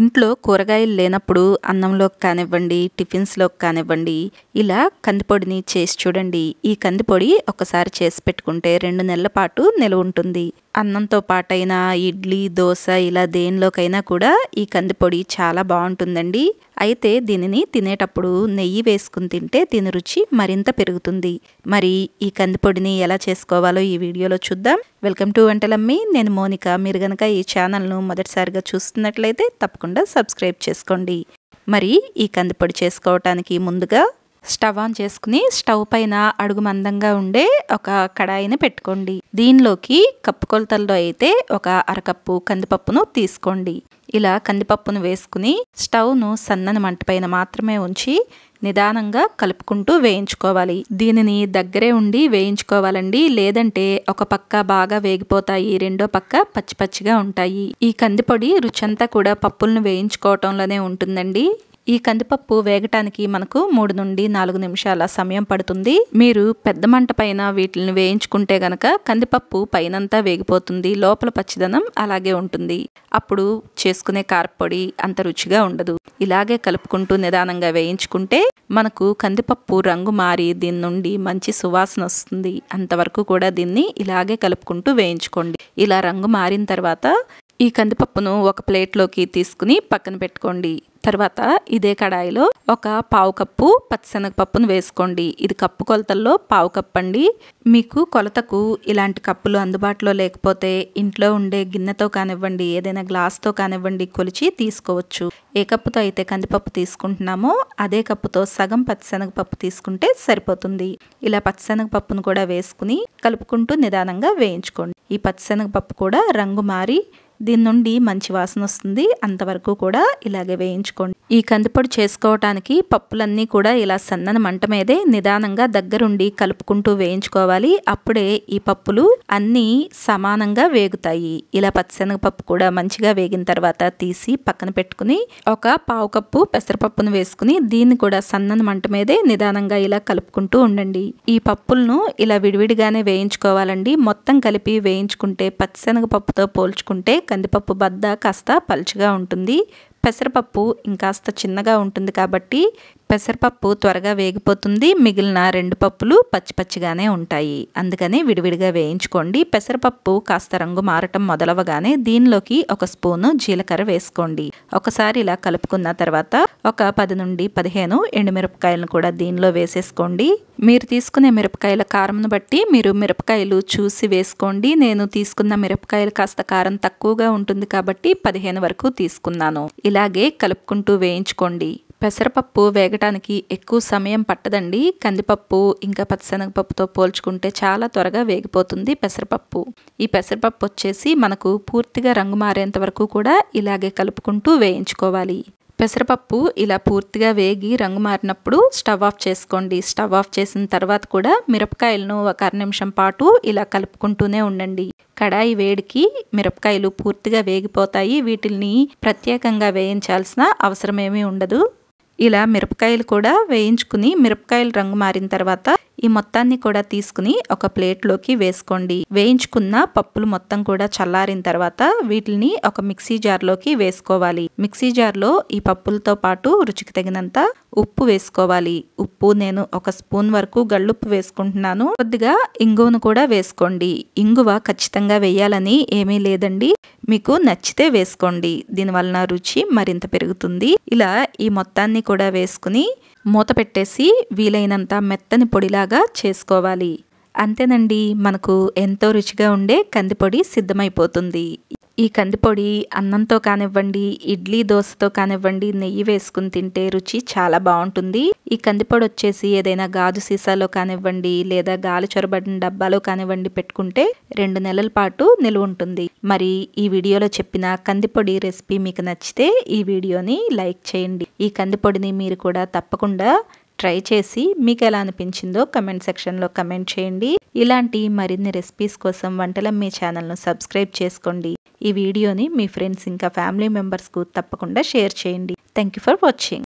ఇంట్లో కూరగాయలు లేనప్పుడు అన్నంలోకి కానివ్వండి, టిఫిన్స్‌లోకి కానివ్వండి, ఇలా కందిపొడిని చేసి చూడండి. ఈ కందిపొడి ఒకసారి చేసి పెట్టుకుంటే 2 నెలల పాటు నిలవ ఉంటుంది. అన్నంతో పాటైనా ఇడ్లీ, దోస ఇలా దేనిలోకైనా కూడా ఈ కందిపొడి చాలా బావుంటుందండి. అయితే దీనిని తినేటప్పుడు నెయ్యి వేసుకుని తింటే దీని రుచి మరింత పెరుగుతుంది. మరి ఈ కందిపొడిని ఎలా చేసుకోవాలో ఈ వీడియోలో చూద్దాం. Welcome to Vantalammi. నేను మోనిక. మీరు గనక ఈ ఛానల్‌ను మొదటిసారిగా చూస్తున్నట్లయితే తప్పకుండా సబ్స్క్రైబ్ చేసుకోండి. మరి ఈ కందిపొడి చేసుకోవటానికి ముందుగా స్టవ్ ఆన్ చేసుకుని స్టవ్ పైన అడుగు మందంగా ఉండే ఒక కడాయిని పెట్టుకోండి. దీనిలోకి కప్పు కొలతల్లో అయితే ఒక అరకప్పు కందిపప్పును తీసుకోండి. ఇలా కందిపప్పును వేసుకుని స్టవ్ను సన్నని మంట పైన మాత్రమే ఉంచి నిదానంగా కలుపుకుంటూ వేయించుకోవాలి. దీనిని దగ్గరే ఉండి వేయించుకోవాలండి. లేదంటే ఒక పక్క బాగా వేగిపోతాయి, రెండో పక్క పచ్చి పచ్చిగా ఉంటాయి. ఈ కందిపొడి రుచంతా కూడా పప్పులను వేయించుకోవటంలోనే ఉంటుందండి. ఈ కందిపప్పు వేగటానికి మనకు 3 నుండి 4 నిమిషాల సమయం పడుతుంది. మీరు పెద్ద మంట పైన వీటిని వేయించుకుంటే గనక కందిపప్పు పైనంతా వేగిపోతుంది, లోపల పచ్చిదనం అలాగే ఉంటుంది. అప్పుడు చేసుకునే కారపొడి అంత రుచిగా ఉండదు. ఇలాగే కలుపుకుంటూ నిదానంగా వేయించుకుంటే మనకు కందిపప్పు రంగు మారి దీని నుండి మంచి సువాసన వస్తుంది. అంతవరకు కూడా దీన్ని ఇలాగే కలుపుకుంటూ వేయించుకోండి. ఇలా రంగు మారిన తర్వాత ఈ కందిపప్పును ఒక ప్లేట్లోకి తీసుకుని పక్కన పెట్టుకోండి. తర్వాత ఇదే కడాయిలో ఒక పావు కప్పు పచ్చిశనగపప్పును వేసుకోండి. ఇది కప్పు కొలతల్లో పావు కప్పు అండి. మీకు కొలతకు ఇలాంటి కప్పులు అందుబాటులో లేకపోతే ఇంట్లో ఉండే గిన్నెతో కానివ్వండి, ఏదైనా గ్లాస్తో కానివ్వండి కొలిచి తీసుకోవచ్చు. ఏ కప్పుతో అయితే కందిపప్పు తీసుకుంటున్నామో అదే కప్పుతో సగం పచ్చిశనగపప్పు తీసుకుంటే సరిపోతుంది. ఇలా పచ్చిశనగపప్పును కూడా వేసుకుని కలుపుకుంటూ నిదానంగా వేయించుకోండి. ఈ పచ్చిశనగపప్పు కూడా రంగు మారి దీని నుండి మంచి వాసన వస్తుంది. అంతవరకు కూడా ఇలాగే వేయించుకోండి. ఈ కందిపొడి చేసుకోవటానికి పప్పులన్నీ కూడా ఇలా సన్నని మంట మీదే నిదానంగా దగ్గరుండి కలుపుకుంటూ వేయించుకోవాలి. అప్పుడే ఈ పప్పులు అన్నీ సమానంగా వేగుతాయి. ఇలా పచ్చిశనగపప్పు కూడా మంచిగా వేగిన తర్వాత తీసి పక్కన పెట్టుకుని ఒక పావు కప్పు పెసరపప్పును వేసుకుని దీన్ని కూడా సన్నని మంట మీదే నిదానంగా ఇలా కలుపుకుంటూ ఉండండి. ఈ పప్పులను ఇలా విడివిడిగానే వేయించుకోవాలండి. మొత్తం కలిపి వేయించుకుంటే పచ్చిశనగపప్పుతో పోల్చుకుంటే కందిపప్పు బద్ద కాస్త పలుచగా ఉంటుంది. పెసరపప్పు ఇంకాస్త చిన్నగా ఉంటుంది కాబట్టి పెసరపప్పు త్వరగా వేగిపోతుంది. మిగిలిన 2 పప్పులు పచ్చి పచ్చిగానే ఉంటాయి. అందుకని విడివిడిగా వేయించుకోండి. పెసరపప్పు కాస్త రంగు మారటం మొదలవగానే దీనిలోకి ఒక స్పూను జీలకర్ర వేసుకోండి. ఒకసారి ఇలా కలుపుకున్న తర్వాత ఒక 10 నుండి 15 ఎండుమిరపకాయలను కూడా దీనిలో వేసేసుకోండి. మీరు తీసుకునే మిరపకాయల కారంను బట్టి మీరు మిరపకాయలు చూసి వేసుకోండి. నేను తీసుకున్న మిరపకాయలు కాస్త కారం తక్కువగా ఉంటుంది కాబట్టి 15 వరకు తీసుకున్నాను. ఇలాగే కలుపుకుంటూ వేయించుకోండి. పెసరపప్పు వేగటానికి ఎక్కువ సమయం పట్టదండి. కందిపప్పు ఇంకా పచ్చిశనగపప్పుతో పోల్చుకుంటే చాలా త్వరగా వేగిపోతుంది పెసరపప్పు. ఈ పెసరపప్పు వచ్చేసి మనకు పూర్తిగా రంగు మారేంత వరకు కూడా ఇలాగే కలుపుకుంటూ వేయించుకోవాలి. పెసరపప్పు ఇలా పూర్తిగా వేగి రంగు మారినప్పుడు స్టవ్ ఆఫ్ చేసుకోండి. స్టవ్ ఆఫ్ చేసిన తర్వాత కూడా మిరపకాయలను ఒక 1 నిమిషం పాటు ఇలా కలుపుకుంటూనే ఉండండి. కడాయి వేడికి మిరపకాయలు పూర్తిగా వేగిపోతాయి. వీటిని ప్రత్యేకంగా వేయించాల్సిన అవసరమేమీ ఉండదు. ఇలా మిరపకాయలు కూడా వేయించుకుని మిరపకాయలు రంగు మారిన తర్వాత ఈ మొత్తాన్ని కూడా తీసుకుని ఒక ప్లేట్లోకి వేసుకోండి. వేయించుకున్న పప్పులు మొత్తం కూడా చల్లారిన తర్వాత వీటిని ఒక మిక్సీ జార్లోకి వేసుకోవాలి. మిక్సీ జార్లో ఈ పప్పులతో పాటు రుచికి తగినంత ఉప్పు వేసుకోవాలి. ఉప్పు నేను 1 స్పూన్ వరకు గళ్ళుప్పు వేసుకుంటున్నాను. కొద్దిగా ఇంగువను కూడా వేసుకోండి. ఇంగువ ఖచ్చితంగా వేయాలని ఏమీ లేదండి. మీకు నచ్చితే వేసుకోండి. దీనివలన రుచి మరింత పెరుగుతుంది. ఇలా ఈ మొత్తాన్ని కూడా వేసుకుని మూత పెట్టేసి వీలైనంత మెత్తని పొడిలాగా చేసుకోవాలి. అంతేనండి, మనకు ఎంతో రుచిగా ఉండే కందిపొడి సిద్ధమైపోతుంది. ఈ కందిపొడి అన్నంతో కానివ్వండి, ఇడ్లీ దోసతో కానివ్వండి నెయ్యి వేసుకుని తింటే రుచి చాలా బాగుంటుంది. ఈ కందిపొడి వచ్చేసి ఏదైనా గాజు సీసాలో కానివ్వండి లేదా గాలి చొరబడిన డబ్బాలో కానివ్వండి పెట్టుకుంటే 2 నెలల పాటు నిలువ ఉంటుంది. మరి ఈ వీడియోలో చెప్పిన కందిపొడి రెసిపీ మీకు నచ్చితే ఈ వీడియోని లైక్ చేయండి. ఈ కందిపొడిని మీరు కూడా తప్పకుండా ట్రై చేసి మీకు ఎలా అనిపించిందో కమెంట్ సెక్షన్లో కమెంట్ చేయండి. ఇలాంటి మరిన్ని రెసిపీస్ కోసం వంటలమ్మి ఛానల్ను సబ్స్క్రైబ్ చేసుకోండి. ఈ వీడియోని మీ ఫ్రెండ్స్ ఇంకా ఫ్యామిలీ మెంబర్స్కు తప్పకుండా షేర్ చేయండి. Thank you for watching.